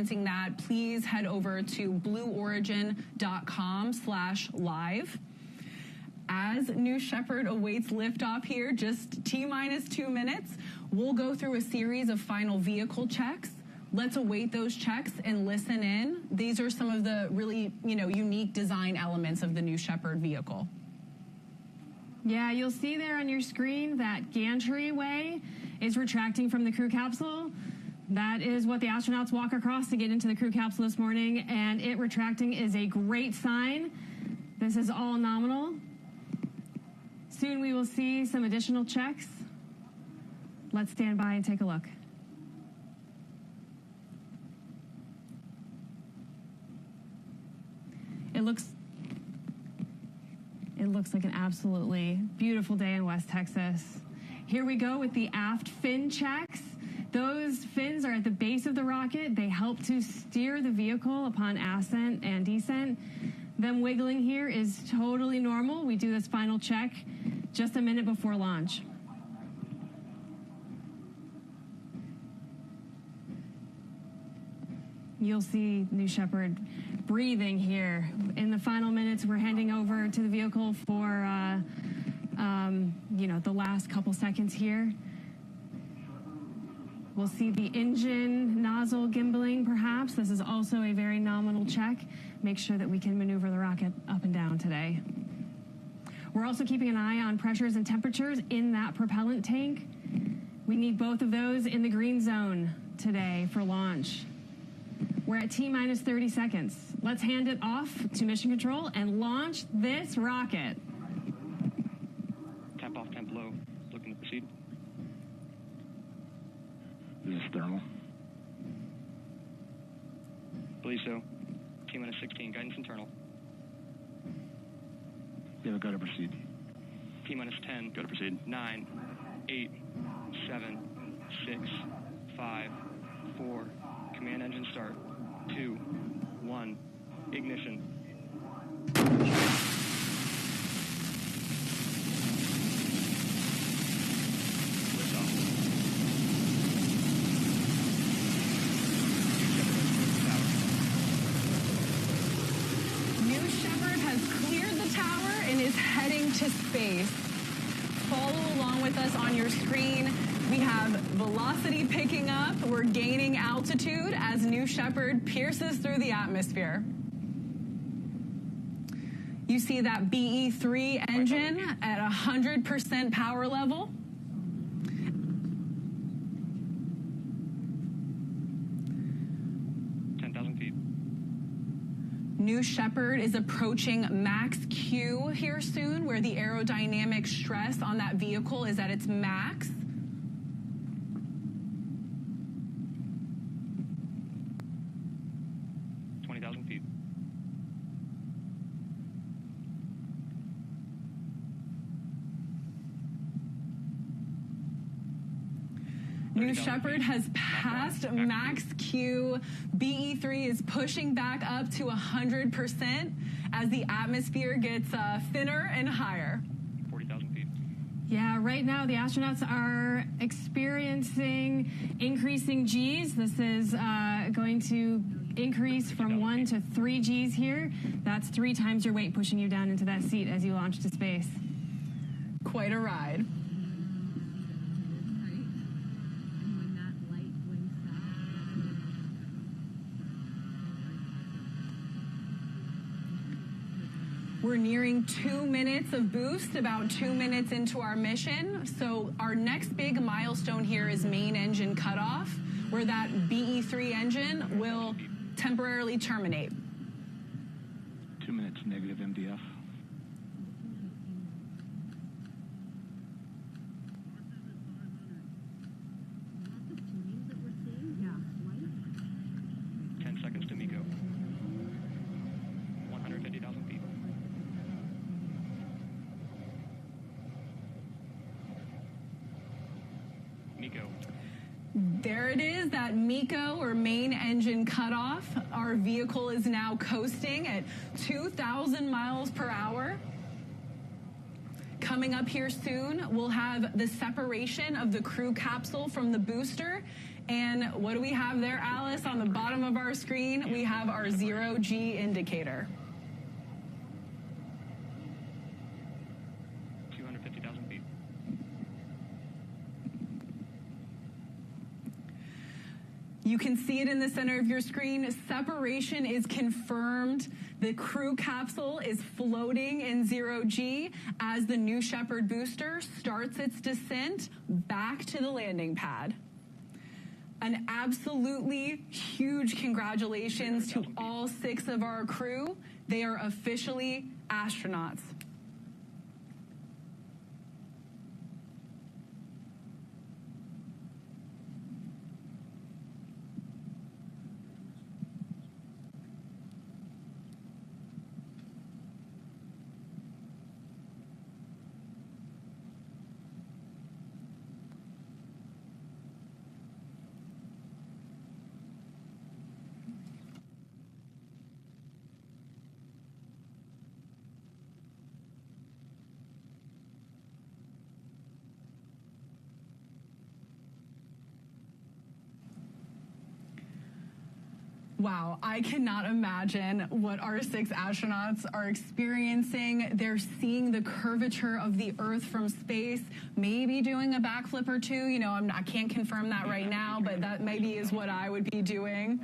experiencing that, please head over to blueorigin.com/live. As New Shepard awaits liftoff here, just T-minus 2 minutes, we'll go through a series of final vehicle checks. Let's await those checks and listen in. These are some of the really, unique design elements of the New Shepard vehicle. Yeah, you'll see there on your screen that gantry-way is retracting from the crew capsule. That is what the astronauts walk across to get into the crew capsule this morning, and it retracting is a great sign. This is all nominal. Soon we will see some additional checks. Let's stand by and take a look. It looks like an absolutely beautiful day in West Texas. Here we go with the aft fin checks. Those fins are at the base of the rocket. They help to steer the vehicle upon ascent and descent. Them wiggling here is totally normal. We do this final check just a minute before launch. You'll see New Shepard breathing here. In the final minutes, we're handing over to the vehicle for, the last couple seconds here. We'll see the engine nozzle gimbaling, perhaps. This is also a very nominal check. Make sure that we can maneuver the rocket up and down today. We're also keeping an eye on pressures and temperatures in that propellant tank. We need both of those in the green zone today for launch. We're at T-minus 30 seconds. Let's hand it off to Mission Control and launch this rocket. Tap off, temp low. Looking to proceed. This is thermal. Believe so. T-minus 16, guidance internal. Yeah, go to proceed. T-minus 10, go to proceed. 9, 8, 7, 6, 5, 4, command engine start. 2, 1, ignition. Liftoff. New Shepard has cleared the tower and is heading to space. Follow along with us on your screen. We have velocity picking up. We're gaining altitude as New Shepard pierces through the atmosphere. You see that BE-3 engine at 100% power level. New Shepard is approaching max Q here soon, where the aerodynamic stress on that vehicle is at its max. New Shepard has passed max Q. BE-3 is pushing back up to 100% as the atmosphere gets thinner and higher. 40,000 feet. Yeah, right now the astronauts are experiencing increasing Gs. This is going to increase from 1 to 3 Gs here. That's 3 times your weight pushing you down into that seat as you launch to space. Quite a ride. We're nearing 2 minutes of boost, about 2 minutes into our mission. So our next big milestone here is main engine cutoff, where that BE-3 engine will temporarily terminate. 2 minutes negative MDF. There it is, that MECO, or main engine cutoff. Our vehicle is now coasting at 2,000 miles per hour. Coming up here soon, we'll have the separation of the crew capsule from the booster And what do we have there, Alice? On the bottom of our screen, we have our 0G indicator. 250,000 feet. You can see it in the center of your screen. Separation is confirmed. The crew capsule is floating in 0G as the New Shepard booster starts its descent back to the landing pad. An absolutely huge congratulations to all 6 of our crew. They are officially astronauts. Wow, I cannot imagine what our 6 astronauts are experiencing. They're seeing the curvature of the Earth from space, maybe doing a backflip or 2. You know, I can't confirm that right now, but that maybe is what I would be doing.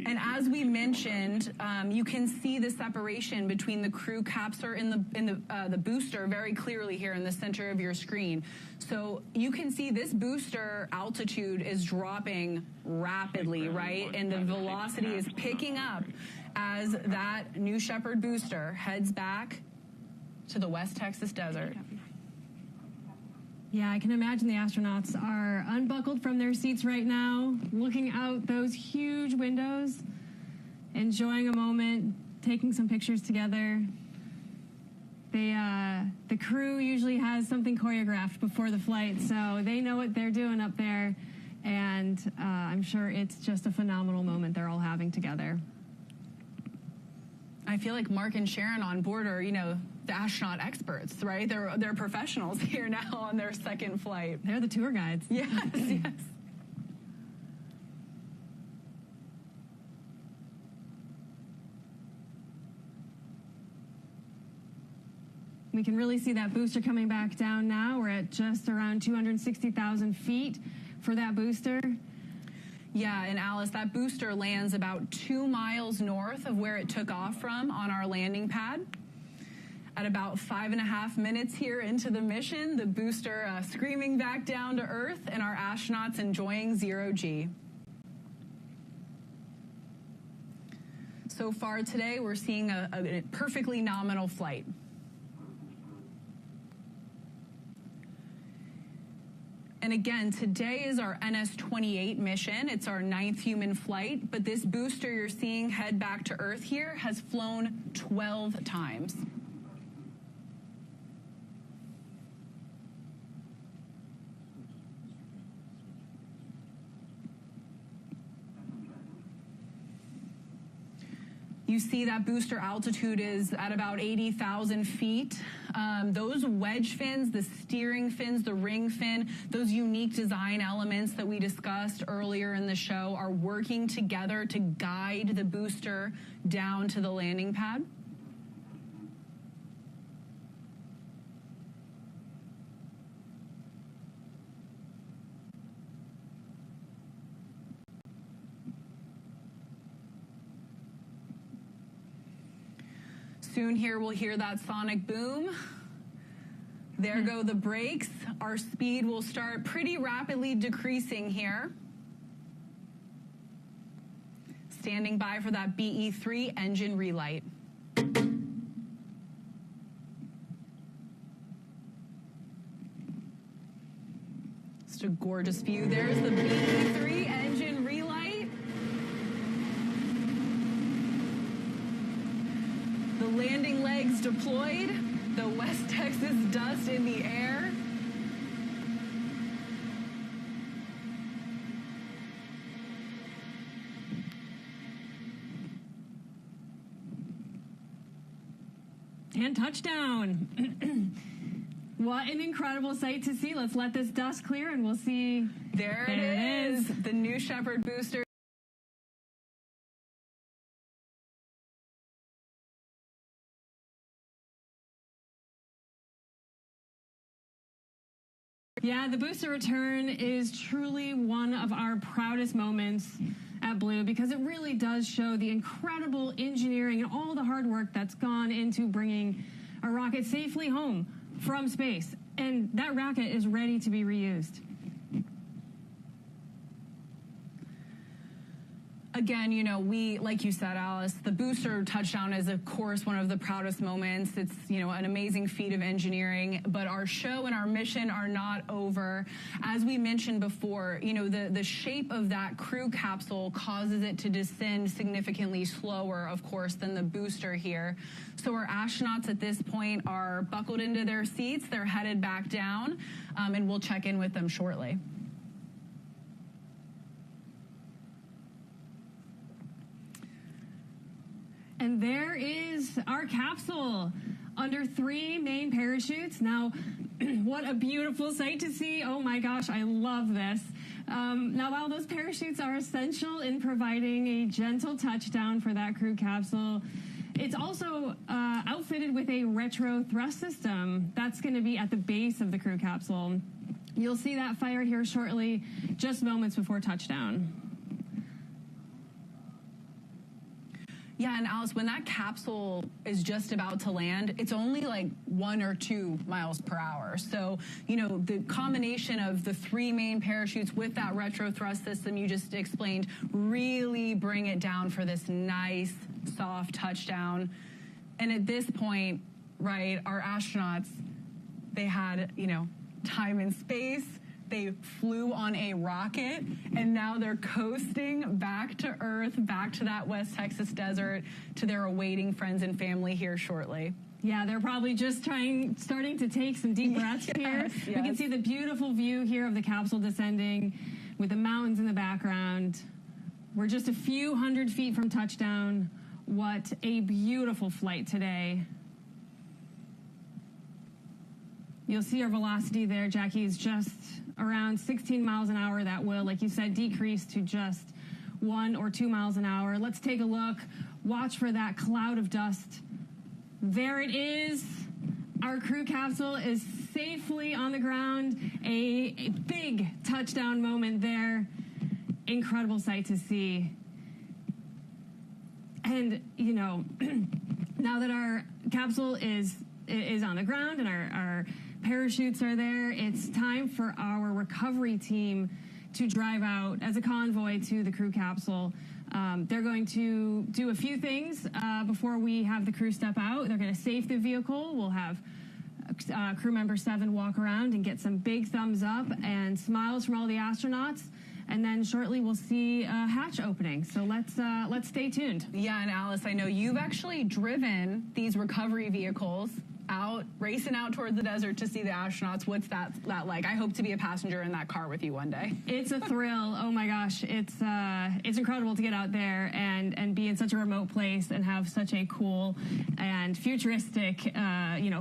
And as we mentioned, you can see the separation between the crew capsule and the booster very clearly here in the center of your screen. So you can see this booster altitude is dropping rapidly, right? And the velocity is picking up as that New Shepard booster heads back to the West Texas desert. Yeah, I can imagine the astronauts are unbuckled from their seats right now, looking out those huge windows, enjoying a moment, taking some pictures together. The crew usually has something choreographed before the flight, so they know what they're doing up there, and I'm sure it's just a phenomenal moment they're all having together. I feel like Mark and Sharon on board are, you know, the astronaut experts, right? They're professionals here now on their second flight. They're the tour guides. Yes, yes. We can really see that booster coming back down now. We're at just around 260,000 feet for that booster. Yeah, and Alice, that booster lands about 2 miles north of where it took off from on our landing pad. At about 5.5 minutes here into the mission, the booster screaming back down to Earth and our astronauts enjoying 0G. So far today, we're seeing a perfectly nominal flight. And again, today is our NS-28 mission. It's our 9th human flight, but this booster you're seeing head back to Earth here has flown 12 times. You see that booster altitude is at about 80,000 feet. Those wedge fins, the steering fins, the ring fin, those unique design elements that we discussed earlier in the show are working together to guide the booster down to the landing pad. Soon here we'll hear that sonic boom. There go the brakes. Our speed will start pretty rapidly decreasing here. Standing by for that BE-3 engine relight. Just a gorgeous view. There's the BE-3 engine relight. The landing legs deployed, the West Texas dust in the air. And touchdown. What an incredible sight to see. Let's let this dust clear and we'll see. There it is. The new Shepard booster. Yeah, the booster return is truly one of our proudest moments at Blue because it really does show the incredible engineering and all the hard work that's gone into bringing a rocket safely home from space. And that rocket is ready to be reused. Again, you know, we, like you said, Alice, the booster touchdown is, of course, one of the proudest moments. It's, you know, an amazing feat of engineering, but our show and our mission are not over. As we mentioned before, you know, the shape of that crew capsule causes it to descend significantly slower, of course, than the booster here. So our astronauts at this point are buckled into their seats. They're headed back down, and we'll check in with them shortly. And there is our capsule under 3 main parachutes. Now, what a beautiful sight to see. Oh my gosh, I love this. Now, while those parachutes are essential in providing a gentle touchdown for that crew capsule, it's also outfitted with a retro thrust system. That's going to be at the base of the crew capsule. You'll see that fire here shortly, just moments before touchdown. Yeah, and Alice, when that capsule is just about to land, it's only like 1 or 2 miles per hour. So, you know, the combination of the 3 main parachutes with that retro thrust system you just explained really bring it down for this nice, soft touchdown. And at this point, right, our astronauts, they had, you know, time and space. They flew on a rocket, and now they're coasting back to Earth, back to that West Texas desert, to their awaiting friends and family here shortly. Yeah, they're probably just starting to take some deep breaths here. Yes. We can see the beautiful view here of the capsule descending with the mountains in the background. We're just a few hundred feet from touchdown. What a beautiful flight today. You'll see our velocity there, Jackie, is just around 16 miles an hour. That will, like you said, decrease to just 1 or 2 miles an hour. Let's take a look. Watch for that cloud of dust. There it is. Our crew capsule is safely on the ground. A big touchdown moment there. Incredible sight to see. And, you know, now that our capsule is on the ground and our parachutes are there, it's time for our recovery team to drive out as a convoy to the crew capsule. They're going to do a few things before we have the crew step out. They're going to safe the vehicle. We'll have crew member 7 walk around and get some big thumbs up and smiles from all the astronauts. And then shortly we'll see a hatch opening. So let's stay tuned. Yeah, and Alice, I know you've actually driven these recovery vehicles out, racing out towards the desert to see the astronauts. What's that like? I hope to be a passenger in that car with you one day. It's a thrill. Oh my gosh, it's incredible to get out there and be in such a remote place and have such a cool and futuristic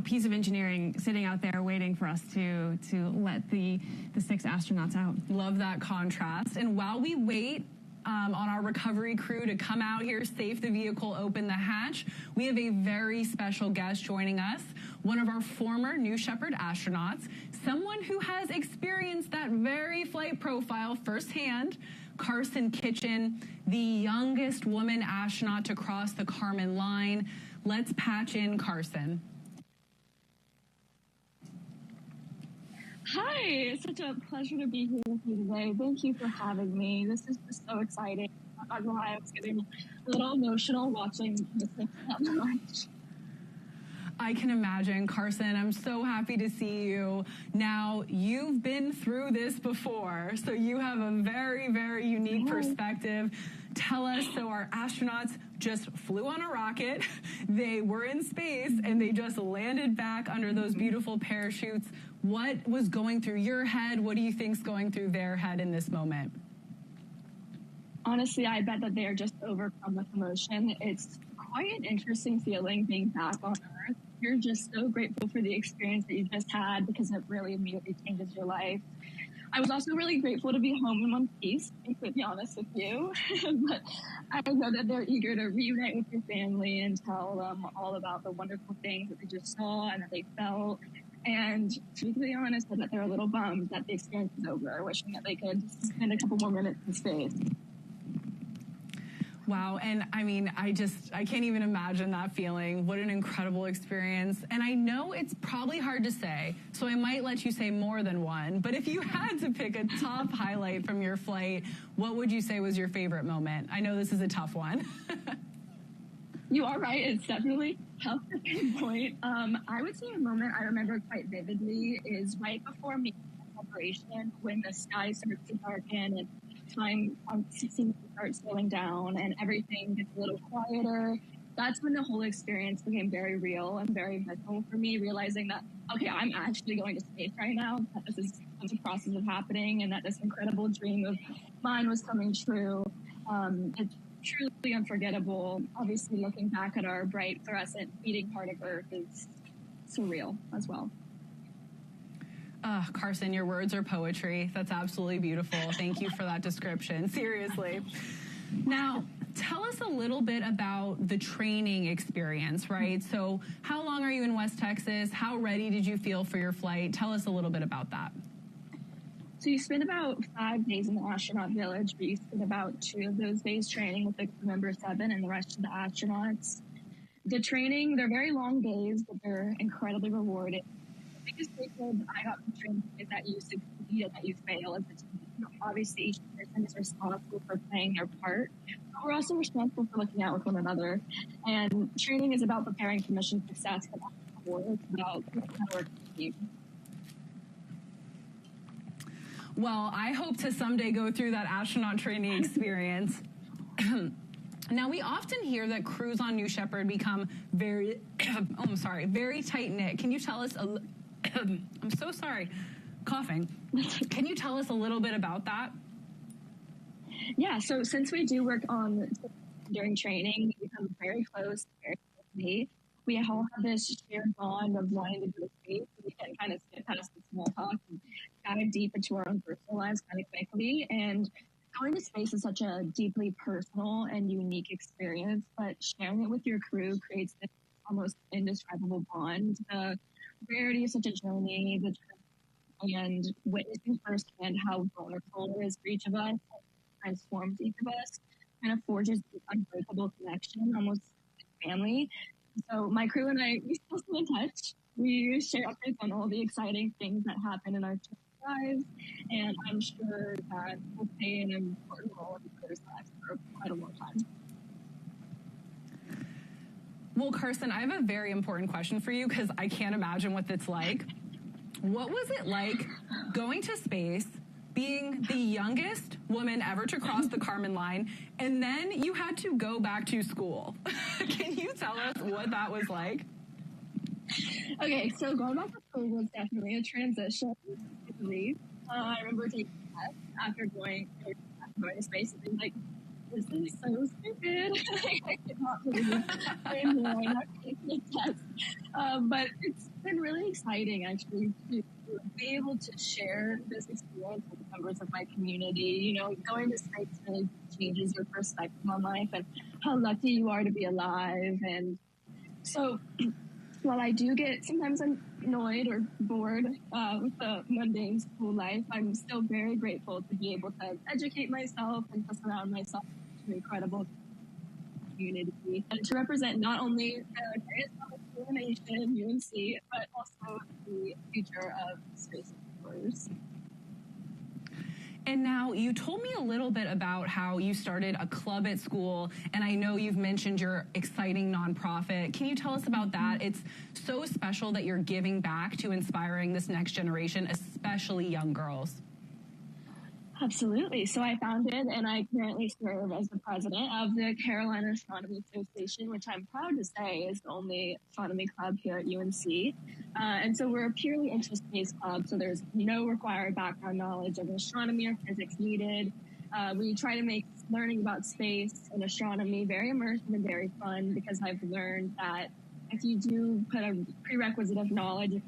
piece of engineering sitting out there waiting for us to let the 6 astronauts out. Love that contrast. And while we wait on our recovery crew to come out here, safe the vehicle, open the hatch, we have a very special guest joining us, one of our former New Shepard astronauts, someone who has experienced that very flight profile firsthand, Carson Kitchen, the youngest woman astronaut to cross the Kármán line. Let's patch in Carson. Hi, it's such a pleasure to be here with you today. Thank you for having me. This is just so exciting. I was getting a little emotional watching this thing that much. I can imagine, Carson. I'm so happy to see you. Now, you've been through this before, so you have a very, very unique perspective. Tell us, so our astronauts just flew on a rocket, they were in space, and they just landed back under those beautiful parachutes. What was going through your head? What do you think's going through their head in this moment? Honestly, I bet that they are just overcome with emotion. It's quite an interesting feeling being back on Earth. you're just so grateful for the experience that you just had because it really immediately changes your life. I was also really grateful to be home in one piece, to be completely honest with you. But I know that they're eager to reunite with your family and tell them all about the wonderful things that they just saw and that they felt. And to be completely honest, that they're a little bummed that the experience is over, wishing that they could spend a couple more minutes in space. Wow. And I mean, I can't even imagine that feeling. What an incredible experience. And I know it's probably hard to say, so I might let you say more than one. But if you had to pick a top highlight from your flight, what would you say was your favorite moment? I know this is a tough one. You are right. It's definitely tough to pinpoint. I would say a moment I remember quite vividly is right before making the operation when the sky starts to darken and time seems to start slowing down and everything gets a little quieter. That's when the whole experience became very real and very visceral for me, realizing that, okay, I'm actually going to space right now, that this is a process of happening and that this incredible dream of mine was coming true. It's truly unforgettable. Obviously, looking back at our bright fluorescent beating heart of Earth is surreal as well. Carson, your words are poetry. That's absolutely beautiful. Thank you for that description. Seriously. Now, tell us a little bit about the training experience, right? So how long are you in West Texas? How ready did you feel for your flight? Tell us a little bit about that. So you spend about 5 days in the astronaut village, but you spend about 2 of those days training with the crew member 7 and the rest of the astronauts. The training, they're very long days, but they're incredibly rewarding. The biggest takeaway I got from training is that you succeed and that you fail as a team. Obviously, each person is responsible for playing their part, but we're also responsible for looking out with one another. And training is about preparing for mission success, but it's about working team. Well, I hope to someday go through that astronaut training experience. Now, we often hear that crews on New Shepard become very tight-knit. Can you tell us I'm so sorry, coughing. Can you tell us a little bit about that? Yeah, so since we do work on during training, we become very close, very closely. We all have this shared bond of wanting to go to space. We can kind of skip past the small talk and dive deep into our own personal lives kind of quickly. And going to space is such a deeply personal and unique experience, but sharing it with your crew creates this almost indescribable bond. The rarity of such a journey, and witnessing firsthand how vulnerable it is for each of us, transforms each of us, kind of forges this unbreakable connection, almost like family. So my crew and I, we still stay in touch. We share updates on all the exciting things that happen in our lives, and I'm sure that we'll play an important role in each other's lives for quite a long time. Well, Carson, I have a very important question for you because I can't imagine what it's like. What was it like going to space, being the youngest woman ever to cross the Kármán line, and then you had to go back to school? Can you tell us what that was like? Okay, so going back to school was definitely a transition, I believe. I remember taking a test after going to space and being like, this is so stupid. I cannot believe I'm not taking a test. But it's been really exciting, actually, to be able to share this experience with members of my community. You know, going to space really changes your perspective on life and how lucky you are to be alive. And so while I do get, sometimes I'm annoyed or bored with the mundane school life, I'm still very grateful to be able to educate myself and to surround myself with an incredible community and to represent not only the greatest public school in the nation, UNC, but also the future of space explorers. And now you told me a little bit about how you started a club at school, and I know you've mentioned your exciting nonprofit. Can you tell us about that? It's so special that you're giving back to inspiring this next generation, especially young girls. Absolutely. So I founded and I currently serve as the president of the Carolina Astronomy Association, which I'm proud to say is the only astronomy club here at UNC. And so we're a purely interest-based club, so there's no required background knowledge of astronomy or physics needed. We try to make learning about space and astronomy very immersive and very fun because I've learned that if you do put a prerequisite of knowledge, people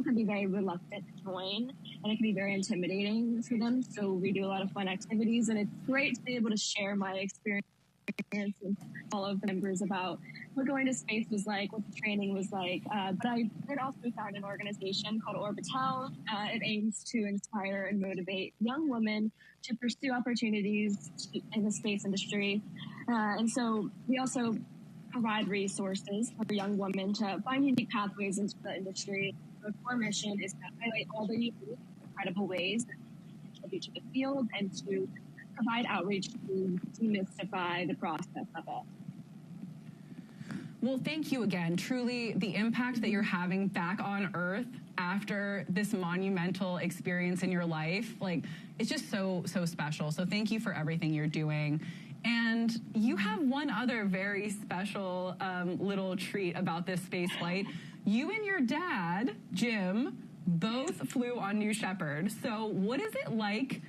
can be very reluctant to join, and it can be very intimidating for them. So we do a lot of fun activities, and it's great to be able to share my experience with all of the members about what going to space was like, what the training was like. But I did also found an organization called Orbital. It aims to inspire and motivate young women to pursue opportunities in the space industry. And so we also provide resources for young women to find unique pathways into the industry. The core mission is to highlight all the unique, incredible ways that contribute to the field and to provide outreach to demystify the process of it. Well, thank you again. Truly, the impact that you're having back on Earth after this monumental experience in your life, like, it's just so special. So thank you for everything you're doing. And you have one other very special little treat about this space flight. You and your dad, Jim, both flew on New Shepard. So what is it like,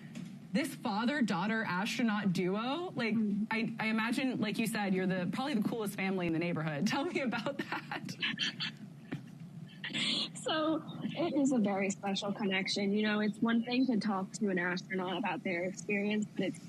this father-daughter astronaut duo? Like, I imagine, like you said, you're probably the coolest family in the neighborhood. Tell me about that. So it is a very special connection. You know, it's one thing to talk to an astronaut about their experience, but it's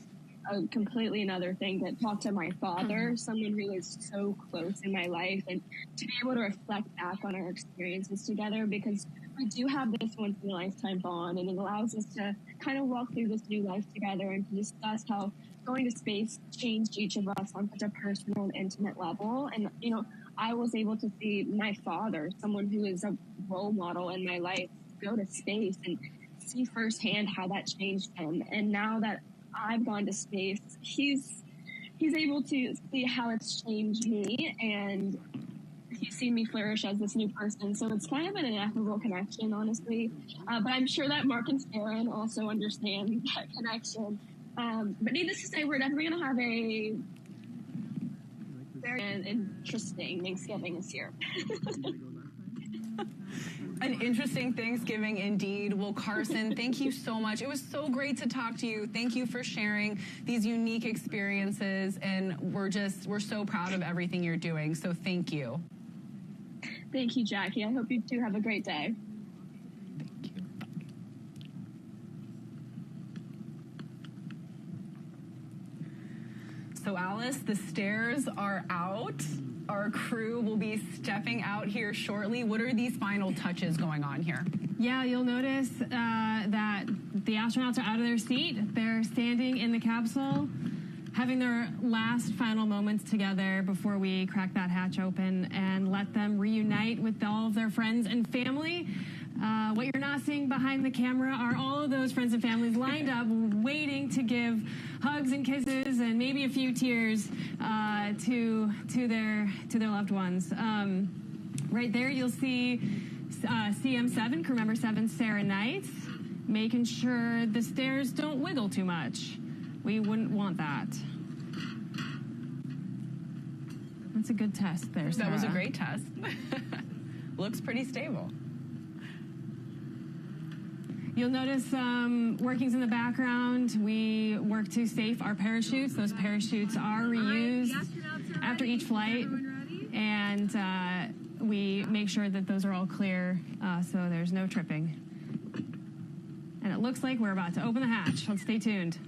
a completely another thing to talk to my father, someone who is so close in my life, and to be able to reflect back on our experiences together, because we do have this once in a lifetime bond, and it allows us to kind of walk through this new life together and to discuss how going to space changed each of us on such a personal and intimate level. And, you know, I was able to see my father, someone who is a role model in my life, go to space and see firsthand how that changed him. And now that I've gone to space, he's able to see how it's changed me, and he's seen me flourish as this new person. So it's kind of an ineffable connection, honestly. But I'm sure that Mark and Sharon also understand that connection. But needless to say, we're definitely going to have a very interesting Thanksgiving this year. An interesting Thanksgiving indeed. Well, Carson, thank you so much. It was so great to talk to you. Thank you for sharing these unique experiences, and we're so proud of everything you're doing. So thank you. Thank you, Jackie. I hope you two have a great day. Thank you. So Alice, the stairs are out. Our crew will be stepping out here shortly. What are these final touches going on here? Yeah, you'll notice that the astronauts are out of their seat. They're standing in the capsule, having their last final moments together before we crack that hatch open and let them reunite with all of their friends and family. What you're not seeing behind the camera are all of those friends and families lined up, waiting to give hugs and kisses and maybe a few tears to their loved ones. Right there, you'll see CM7, crew member 7, Sarah Knight, making sure the stairs don't wiggle too much. We wouldn't want that. That's a good test there, Sarah. That was a great test. Looks pretty stable. You'll notice workings in the background. We work to safe our parachutes. Those parachutes are reused after each flight, and we make sure that those are all clear so there's no tripping. And it looks like we're about to open the hatch. Let's stay tuned.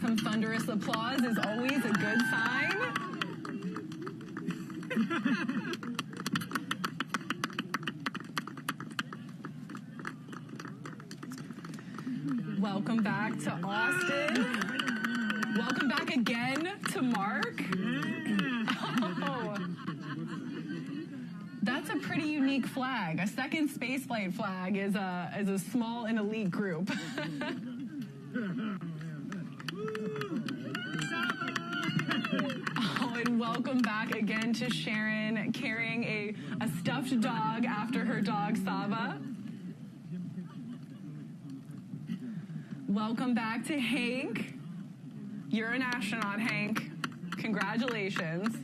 Some thunderous applause is always a good sign. Welcome back to Austin. Welcome back again to Mark. Oh, that's a pretty unique flag. A second spaceflight flag is a small and elite group. And welcome back again to Sharon, carrying a stuffed dog after her dog Saba. Welcome back to Hank. You're an astronaut, Hank. Congratulations.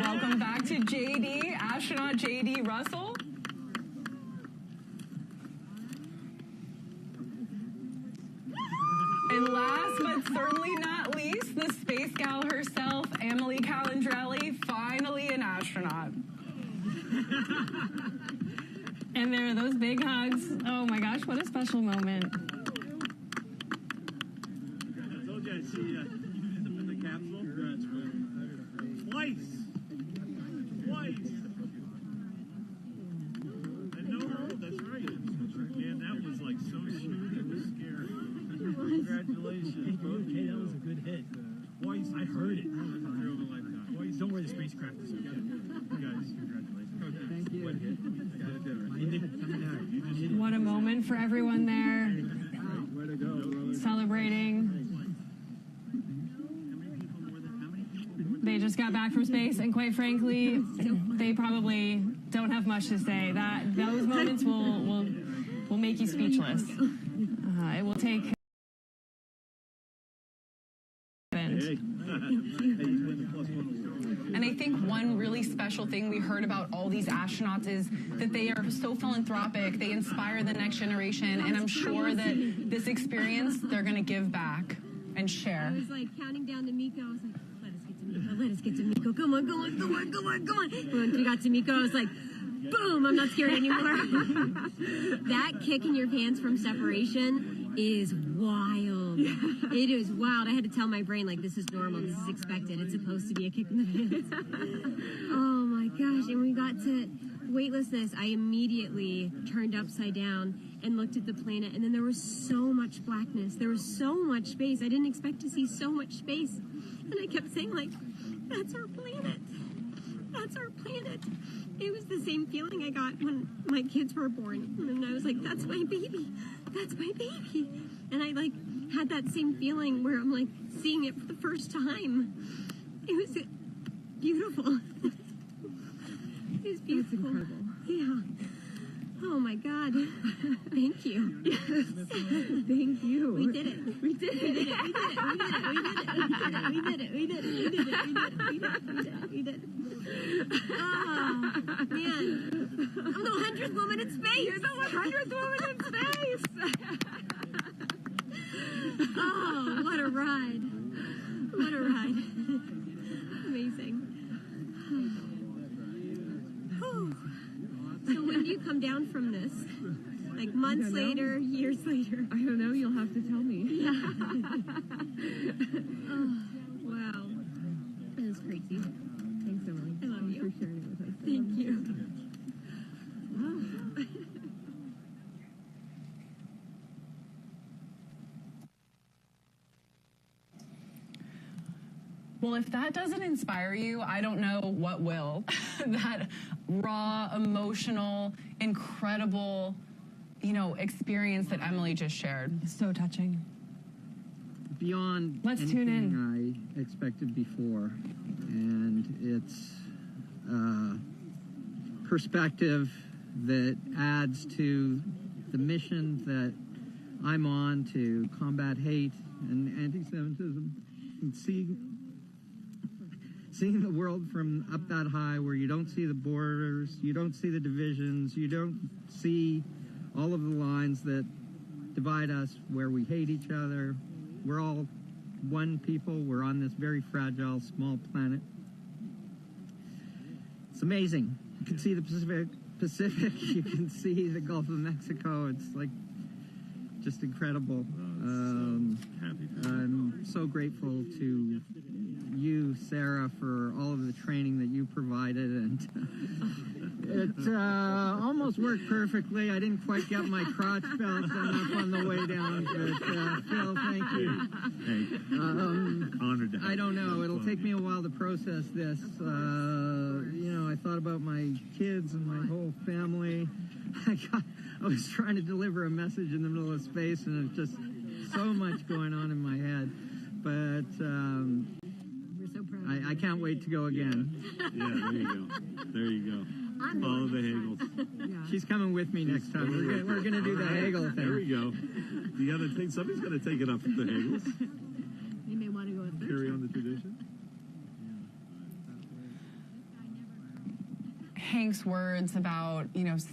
Welcome back to JD, astronaut JD Russell. And last but certainly not least, the space gal herself, Emily Calandrelli, finally an astronaut. And there are those big hugs. Oh my gosh, what a special moment. I told you I'd see you in the capsule. Twice. And no roll, that's right. Man, that was like so smooth, it was scary. Congratulations. Hey, that was a good hit. Twice. I heard it. Twice. Don't worry, the spacecraft is okay. You guys, congratulations. Thank you. What a moment for everyone there. Celebrating. They just got back from space, and quite frankly, they probably don't have much to say. Those moments will make you speechless. It will take. And I think one really special thing we heard about all these astronauts is that they are so philanthropic. They inspire the next generation, and I'm sure that this experience they're going to give back and share. I was like counting down to Miko. I was like, let us get to Miko. Come on. When we got to Miko, I was like, boom, I'm not scared anymore. That kick in your pants from separation is wild. It is wild. I had to tell my brain, like, this is normal. This is expected. It's supposed to be a kick in the pants. Oh, my gosh. And we got to weightlessness. I immediately turned upside down and looked at the planet. And then there was so much blackness. There was so much space. I didn't expect to see so much space. And I kept saying, like, that's our planet. That's our planet. It was the same feeling I got when my kids were born. And I was like, that's my baby. That's my baby. And I, like, had that same feeling where I'm, like, seeing it for the first time. It was beautiful. It was beautiful. That's incredible. Yeah. Oh, my God. Thank you. Yes. Thank you. We did it. We did it. We did it. We did it. Oh, man. I'm the 100th woman in space. You're the 100th woman in space. Oh, what a ride. What a ride. Amazing. So when do you come down from this? Like months later, years later? I don't know. You'll have to tell me. Yeah. Oh, wow. That was crazy. Thanks, Emily. I love you. For sharing it with us. Thank you. Oh. Well, if that doesn't inspire you, I don't know what will. That raw, emotional, incredible, experience that Emily just shared. So touching. Beyond Let's tune in. I expected before, and it's perspective that adds to the mission that I'm on to combat hate and anti-Semitism, and seeing the world from up that high where you don't see the borders, you don't see the divisions, you don't see all of the lines that divide us, where we hate each other. We're all one people. We're on this very fragile, small planet. It's amazing. You can see the Pacific. You can see the Gulf of Mexico. It's like just incredible. I'm so grateful to you, Sarah, for all of the training that you provided, and it almost worked perfectly. I didn't quite get my crotch belt enough on the way down, but Phil, thank you. Honored to have I don't know. It'll take me a while to process this. I thought about my kids and my whole family. I was trying to deliver a message in the middle of space, and there's just so much going on in my head. But We're so proud. I can't wait to go again. Yeah, there you go. Follow the Hagels. Yeah. She's coming with me next time. We're gonna do the Hagel thing. There we go. You gotta think somebody's gotta take it up with the Hagels. You may want to go with Carry on the tradition. Hank's words about,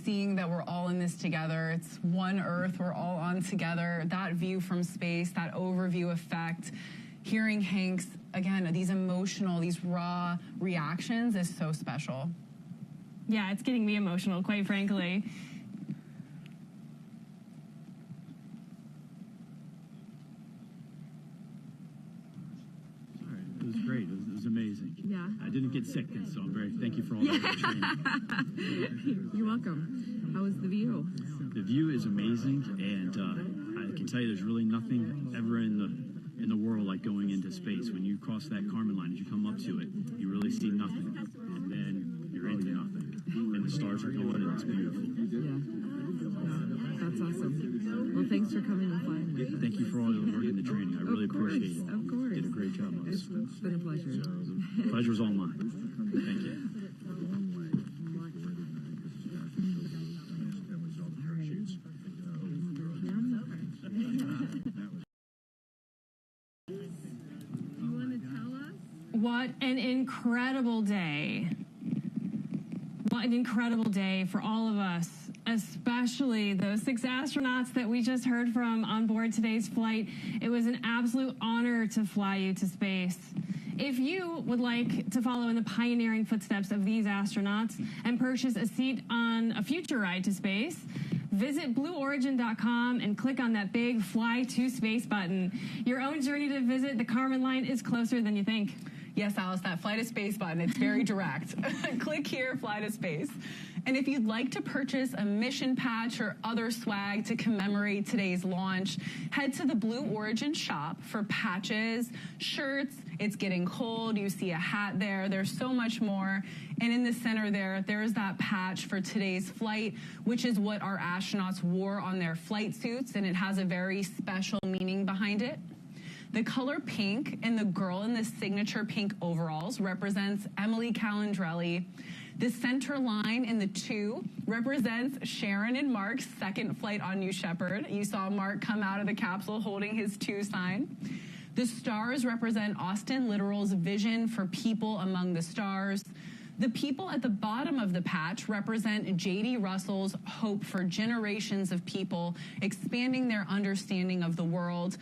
seeing that we're all in this together. It's one Earth, we're all on together. That view from space, that overview effect, hearing Hank's, again, these emotional, these raw reactions is so special. Yeah, it's getting me emotional, quite frankly. It was great. It was amazing. Yeah. I didn't get sick, so I'm very thank you for all that training. You're welcome. How was the view? The view is amazing, and I can tell you there's really nothing ever in the world like going into space. When you cross that Kármán line, as you come up to it, you really see nothing, and then you're into nothing, and the stars are going, and it's beautiful. Yeah. That's awesome. Well, thanks for coming and flying with us. Thank you for all your work in the training. I really appreciate it. Of course. You did a great job on this. It's been a pleasure. The pleasure's all mine. Thank you. You want to tell us? What an incredible day. What an incredible day for all of us, especially those 6 astronauts that we just heard from on board today's flight. It was an absolute honor to fly you to space. If you would like to follow in the pioneering footsteps of these astronauts and purchase a seat on a future ride to space, visit blueorigin.com and click on that big Fly to Space button. Your own journey to visit the Kármán line is closer than you think. Yes, Alice, that Fly to Space button, it's very direct. Click here, Fly to Space. And if you'd like to purchase a mission patch or other swag to commemorate today's launch, head to the Blue Origin shop for patches, shirts. It's getting cold. You see a hat there. There's so much more. And in the center there's that patch for today's flight, which is what our astronauts wore on their flight suits, and it has a very special meaning behind it. The color pink and the girl in the signature pink overalls represents Emily Calandrelli. The center line in the 2 represents Sharon and Mark's second flight on New Shepard. You saw Mark come out of the capsule holding his 2 sign. The stars represent Austin Littoral's vision for people among the stars. The people at the bottom of the patch represent J.D. Russell's hope for generations of people expanding their understanding of the world.